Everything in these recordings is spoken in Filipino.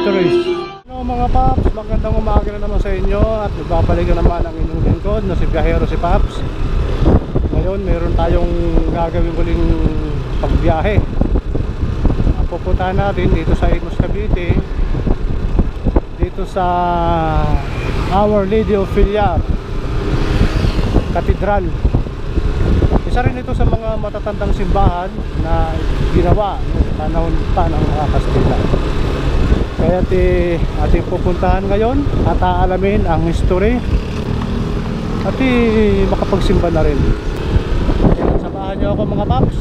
Peters. Hello mga Paps, magandang umaga na naman sa inyo at nagbabalik na naman ang inyong lingkod na si Biyahero si Paps. Ngayon meron tayong gagawin uling pagbiyahe. Pupuntahan natin dito sa Imus Cavite, dito sa Our Lady of Villar Cathedral. Isa rin ito sa mga matatandang simbahan na ginawa noong panahon pa ng mga Kastila. Kaya ating pupuntahan ngayon at aalamin ang history at makapagsimba na rin. Kaya samahan niyo ako mga Paps.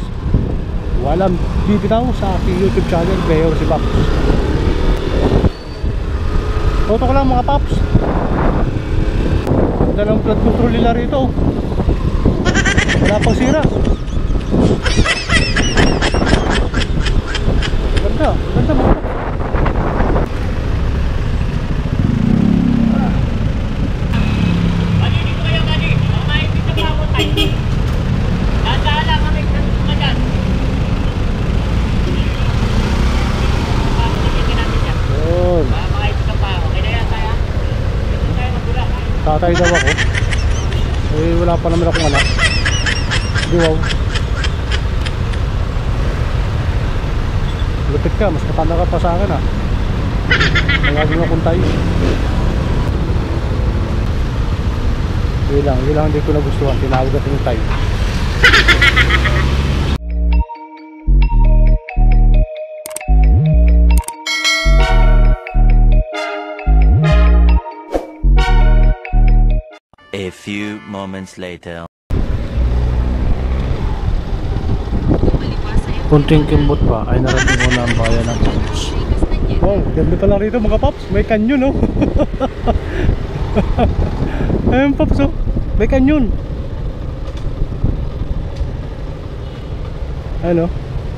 Walang bibitaw sa aking YouTube channel, Biyahero si Paps. Toto ko lang mga Paps. Ganda ng flood control nila rito. Wala pang sira. Ganda, ganda mga Paps. Tatay daw ako. Eh wala pa naman akong anak. Di wow. Lupit ka, mas matanda ka pa sa akin ah. Nagaging akong tayo. Yun lang hindi ko nagustuhan. Tinawag natin yung tayo. A few moments later. Kunting kimbot pa ay narating ko na ang bayan ng Imus. Wow, ganda pala rito mga Paps. May kanyon oh. Ayun Paps oh. May kanyon. Ano?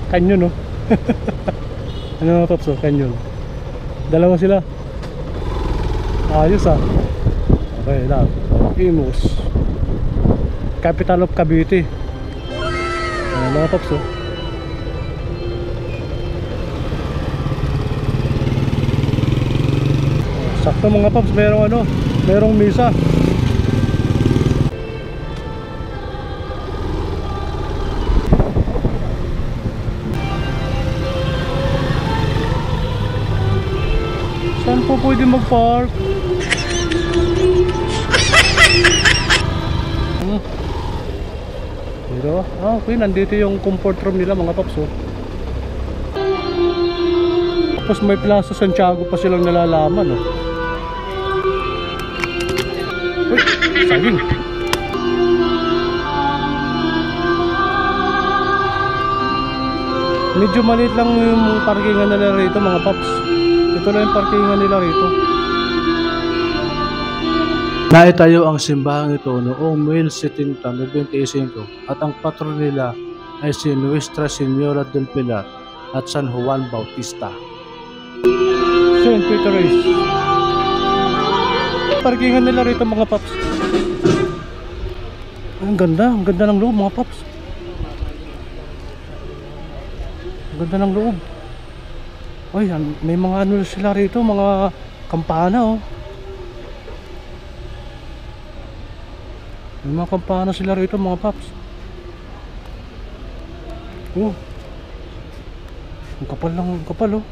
Kanyon oh. Ano mga Paps oh, kanyon. Dalawa sila. Ayos ah. Okay lang. Imus, capital of Cavite. Ayan mga Paps oh. Sakto mga Paps, merong misa. Saan po pwede mag-park? Pero, okay, nandito yung comfort room nila mga Paps oh. Tapos may Plaza Santiago pa silang nalalaman oh. Uy, saging. Medyo maliit lang yung parkingan nila rito mga Paps. Ito lang yung parkingan nila rito. Naitayo ang simbahang ito noong 1795 at ang patron nila ay si Nuestra Señora del Pilar at San Juan Bautista. St. Peter's. Parkingan nila rito mga Paps. Ang ganda ng loob mga Paps. Ang ganda ng loob. Ay, may mga ano sila rito, mga kampana oh. May mga kampana sila rito mga Paps. Oh. Ang kapal oh.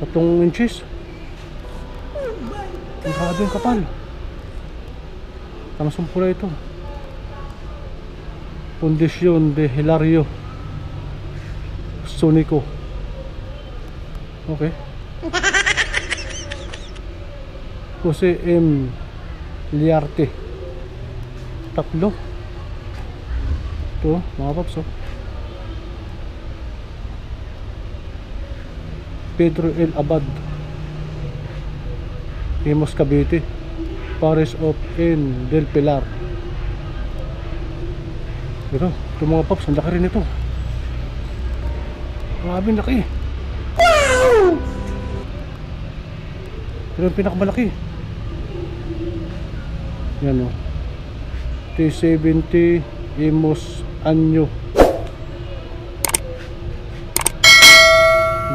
3 inches. Ang grabe ang kapal. Tanasong pula ito. Fundación de Hilario Sonico. Okay. Jose M. Liarte. 3. Ito mga Paps oh. Pedro L. Abad, Imus Cavite, Parish of N. del Pilar. Ito mga Paps, ang laki rin ito. Grabe laki. Ito yung pinakamalaki. Yan o. T70 Imus Anyo.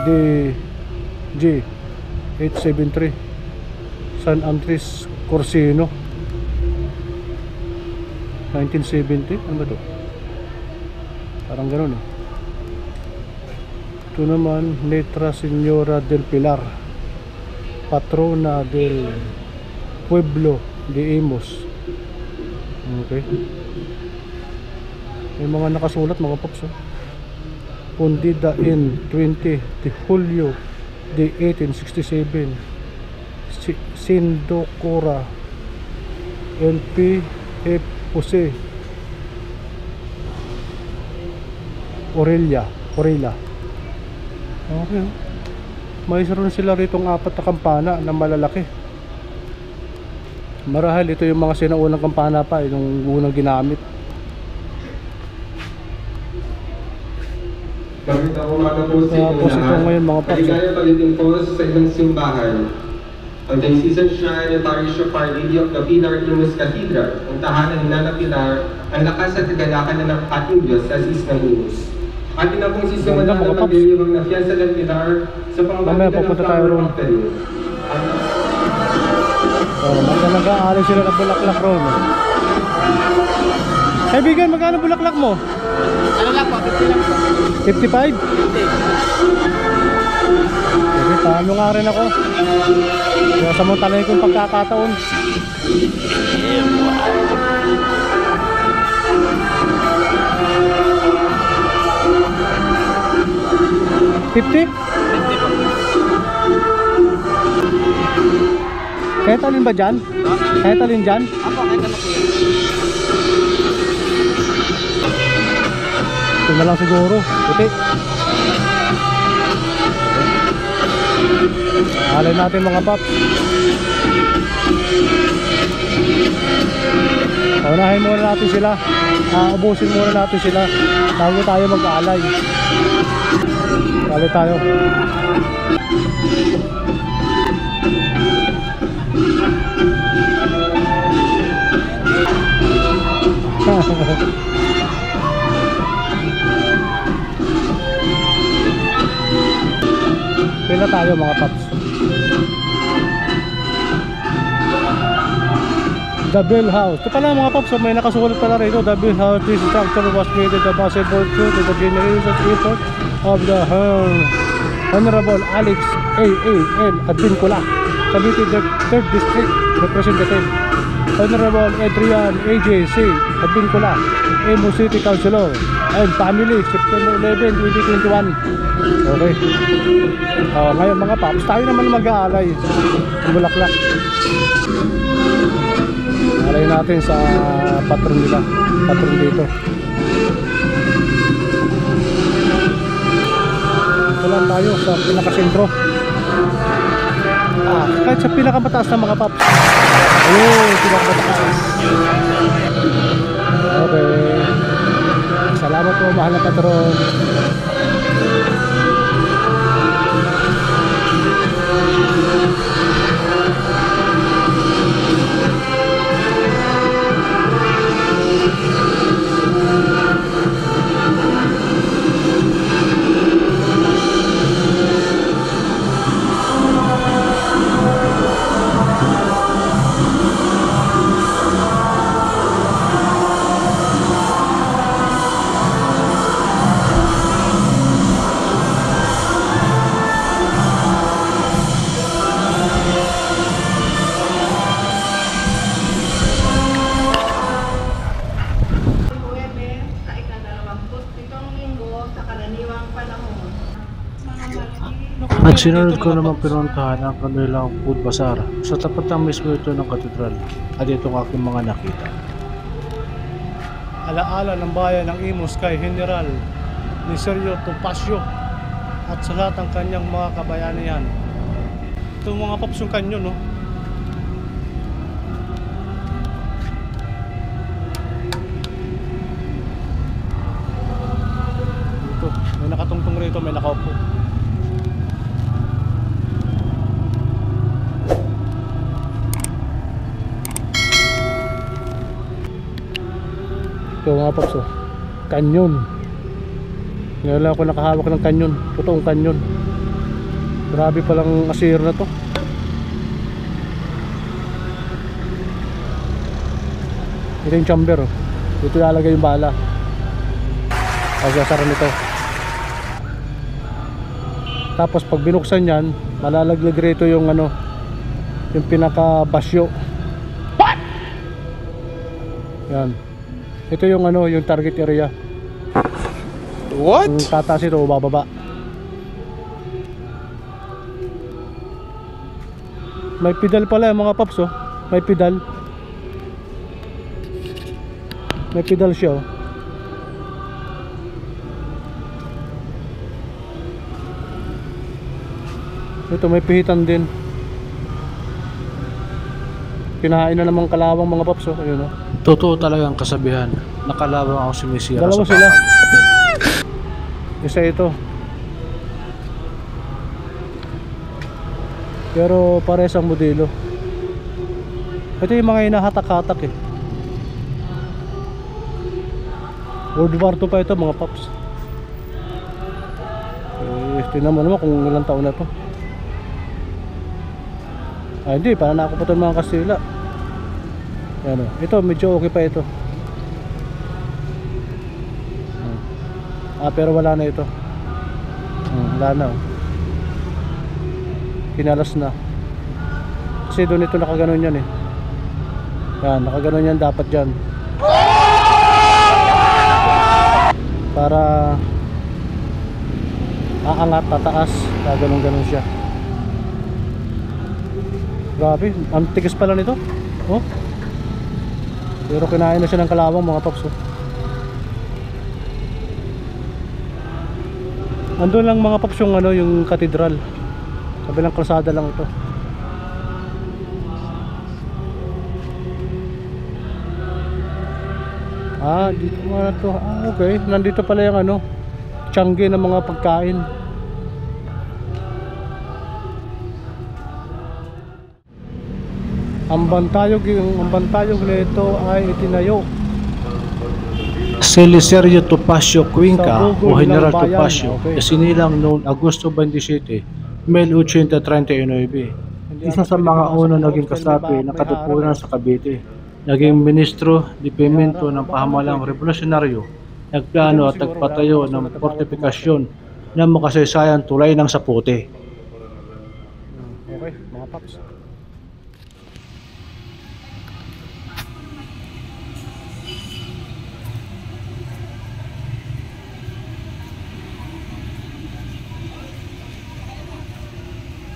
DG873 San Andres Corsino 1970. Ano ba to? Parang gano'n eh. Ito naman, Nuestra Señora del Pilar, Patrona del Pueblo de Imus. Okay. May mga nakasulat mga paps, oh. Fundida in 20 de Julio de 1867. Sindocora LP Jose Aurelia. Okay. May isa rin sila ritong 4 na kampana na malalaki. Marahil ito yung mga sinaunang kampana pa, yung unang ginamit. Magandang umaga po sa inyo Tapos ito ngayon mga paps, Maligayang pagdating po sa ilang simbahan. Ang Diocesan Shrine and Parish of Our Lady of the Pilar Imus Cathedral, ang tahanan ni Nana Pilar, ang lakas at kagalakan ng ating Diyos sa Sis ng Imus. Atin na pong sisimulan ng magdiriwang na Fiesta del Pilar sa mamaya pamamagitan ng pupunta tayo Flower roon. Offering. nag-aaral sila ng bulaklak ron. Kaibigan, magkano bulaklak mo? Ano lang po, 50 lang po. 55? Sige, paano nga rin ako. Kaya sa mga talay kong pagkakataon. $50? 50 po. Kahit alin ba dyan? Kahit alin dyan? Ako, kahit ano po yun. Ito na lang siguro. Puti. Alay natin mga paps. Unahin muna natin sila. Ubusin muna natin sila bago tayo mag-aalay. Alay tayo. Pila tayo mga paps. The Bell House. Ito pala mga paps, may nakasulat pala rito. The Bell House, this structure was made in the possible truth to the generations effort of the Honorable Alex A.A.L. Advincula, Cavite 3rd District Representative. Honorable Adrian A.J.C. Advincula, Imus City Councilor, and family, September 11, 2021. Okay. Ngayon mga paps, tayo naman mag-aalay ng bulaklak. Alay natin sa patron nila, patron dito. Ito lang tayo sa pinakasentro. Kahit sa pinakamataas ng mga paps. Ayun, pinakamataas. Okay. Salamat po, mahal na patron. At sinunod ko naman pinuntahan ang kanilang food bazaar sa tapat ng mismo ito ng katedral at itong aking mga nakita. Alaala ng bayan ng Imus kay General ni Sergio Topacio at sa lahat ng kanyang mga kabayanihan. Ito mga paps yung kanyon, no? Ito, may nakatungtong rito, may nakaupo. Ito mga paps, oh. Kanyon. Ngayon lang ako nakahawak ng kanyon. Totoong kanyon. Grabe palang asir na to. Ito yung chamber, oh. Dito ilalagay yung bala. Sasara nito. Tapos pag binuksan yan, malalaglag rito yung ano, yung pinaka basyo. What? Yan. Ito yung ano, yung target area. What? Yung tataas ito o bababa. May pedal pala yung mga paps, oh. May pedal. May pedal siya, oh. Ito may pihitan din. Kinahain na namang kalawang mga paps, oh. Ayun, oh. Totoo talaga ang kasabihan. Nakalawang ako sumisira Dalawa sa sila. bakal. Isa ito. Pero pares ang modelo. Ito yung mga hinahatak-hatak eh. World War II pa ito mga paps. Tingnan mo naman kung ilang taon na to. Hindi, parang nakuputan mga Kastila. Yan, oh. Ito medyo okay pa ito. Pero wala na ito. Wala na, oh. Kinalas na. Kasi doon ito nakaganon yan eh. Yan, nakaganon yan dapat dyan. Para aangat, tataas. Ganon-ganon siya. Grabe, ang tigas pala nito. Oh. Pero kinain na siya ng kalawang mga paps, oh. Andun lang mga paps yung ano, yung katedral. Kabilang kalsada lang ito. Dito nga to. Okay, nandito pala yung ano, tiyangge ng mga pagkain. Ang bantayog nito ay itinayo Celicerio Topacio Cuenca Sa o Bugol General ng Bayan. Topacio, Okay. isinilang noong Agosto 27, 1839. Isa sa mga unang naging kasapi na katutunan sa Cavite. Naging ministro di Pimento ng pahamalang revolusyonaryo, nagplano at nagpatayo ng fortifikasyon ng makasaysayan tulay ng Sapote. Okay, mga paps.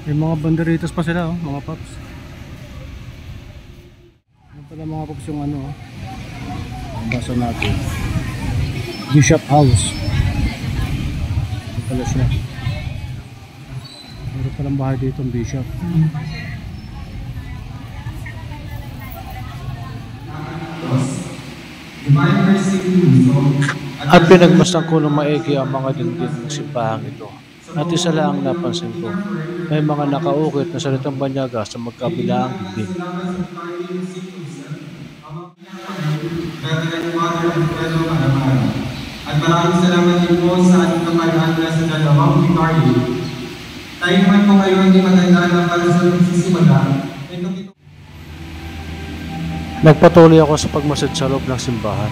May mga banderitas pa sila, oh, mga paps. Ano pala mga paps yung ano, oh. Ang basa natin. Bishop House. Ito pala siya. Meron palang bahay dito ang Bishop. At pinagmasdan ko ng maigi ang mga dingding ng simbahan ito. At isa lang ang napansin ko, may mga nakaukit na salitang banyaga sa magkabilaang dingding. At maraming salamat din po sa ating kapalaan na sa dalawang vicaryo. Tayo man po kayo hindi maganda para sa pagsisimula. Nagpatuloy ako sa pagmasid sa loob ng simbahan.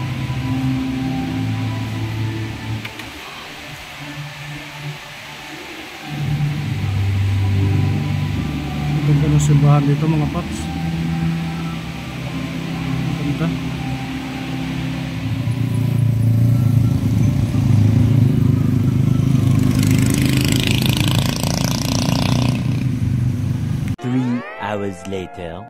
Ganda ng simbahan dito mga paps. Ganda. Hours later.